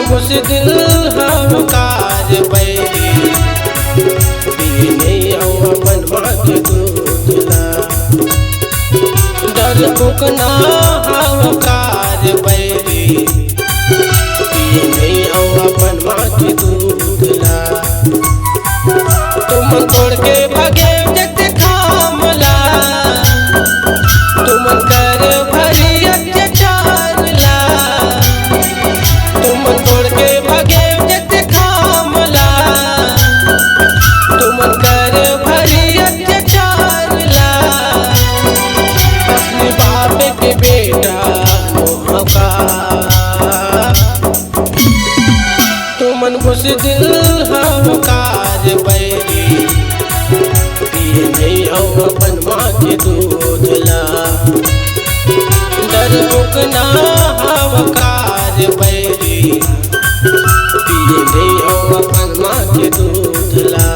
बुज़दिल हवकार बैरी पीने अपन माँ के दूधला डरपोक ना हवकार बैरी पीने अपन माँ के दूधला तुम तोड़ के भागे देखते खामला तुम कर भरी अत्याचारला तुम तोड़ के भागे देखते खामला तुम कर भरी अत्याचारला अपने बाप के बेटा मोहका तुमन बुज़दिल हवकार बैरी पीने अपन माँ के दूधला डरपोक ना हवकार बैरी पीने अपन माँ के दूधला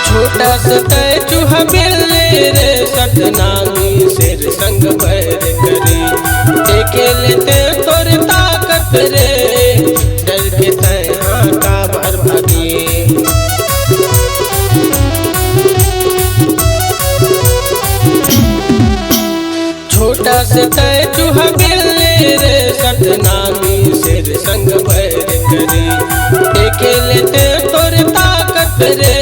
छोटा सा चूहा बिल्ली रे सतनामी शेर संग बैर करे देखे लेते तोर ताकत रे डर के तैहा का भर भागे छोटा सा चूहा बिल्ली रे सतनामी शेर संग बैर करे देखे लेते तोर ताकत रे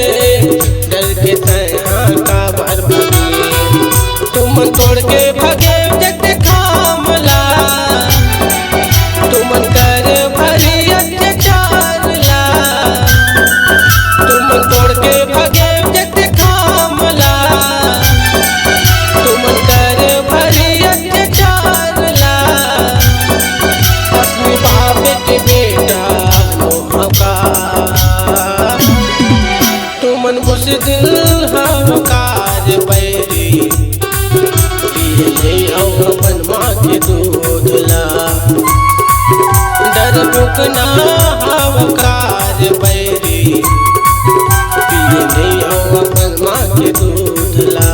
का भर भागे तुम तोड़ के भागे देखते खामला तुम कर भरी अत्याचारला तुम तोड़ के भागे देखते खामला तुम कर भरी अत्याचारला अपने बाप के बेटा मोहका तुमन बुज़दिल हवकार बैरी पीने अपन माँ के दूधला डरपोक ना हवकार बैरी पीने अपन माँ के दूधला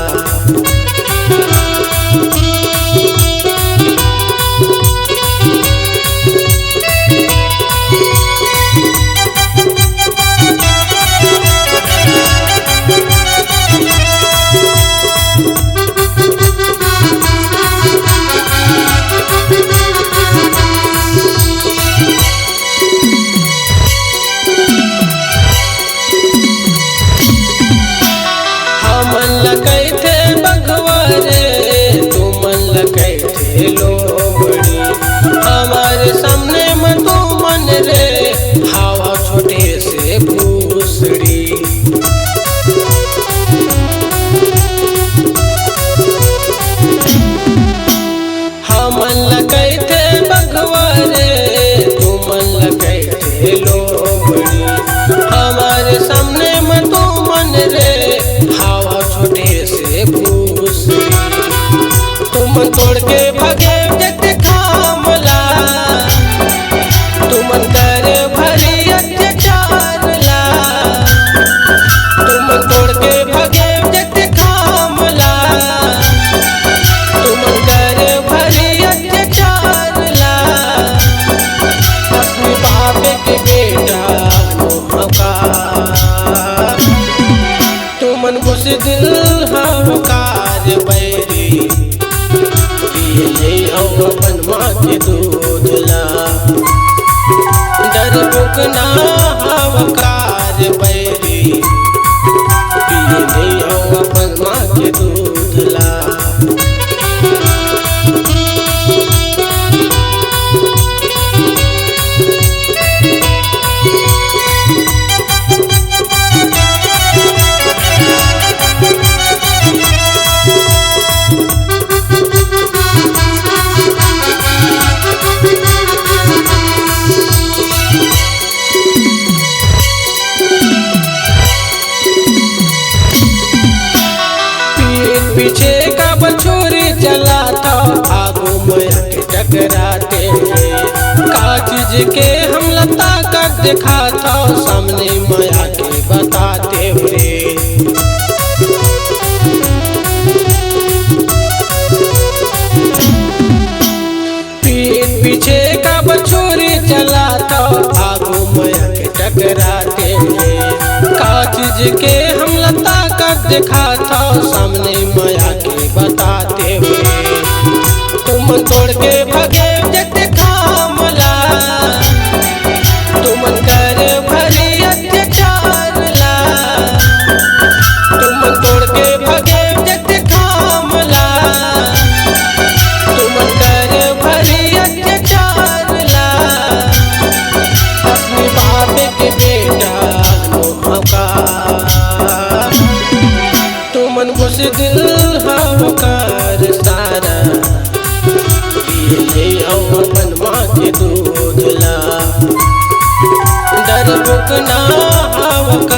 कैथे बघवारे तुमन कैथे लोमड़ी हमारे सामने में तुमन रे हवा छोटे से भूसड़ी हमन कैथे बघवारे तुमन कैथे लोमड़ी हमारे सामने में तुमन रे छोटे से भूसड़ी तुम तोड़ के भागे देखते खामला तुम कर भरी अत्याचारला तुम तोड़ के भागे देखते खामला तुम कर भरी अत्याचारला अपने बाप के बेटा मोहका तुमन बुज़दिल हवकार बैरी पीने अपन माँ के दूधला डरपोक ना हवकार बैरी पीने अपन माँ के दूधला पीछे का बछोरी चला था आगू मोया के टकराते का चीज के हमला ताकत दिखा था सामने मोया के बताते हुए पीछे का बछोरी चला था आगू मोया के टकराते का चीज के हमला ताकत दिखा था सामने मोया के बताते हुए तुम तोड़ के भगे जते खामला तुम कर भरी अत्याचार ला तुम तोड़ के भगे जते खामला तुम कर भरी अत्याचार ला अपने बाप के बेटा का तुमन घुस दिल हवकार सारा पिए अपन माँ के दूध ला डर बुकना हवकार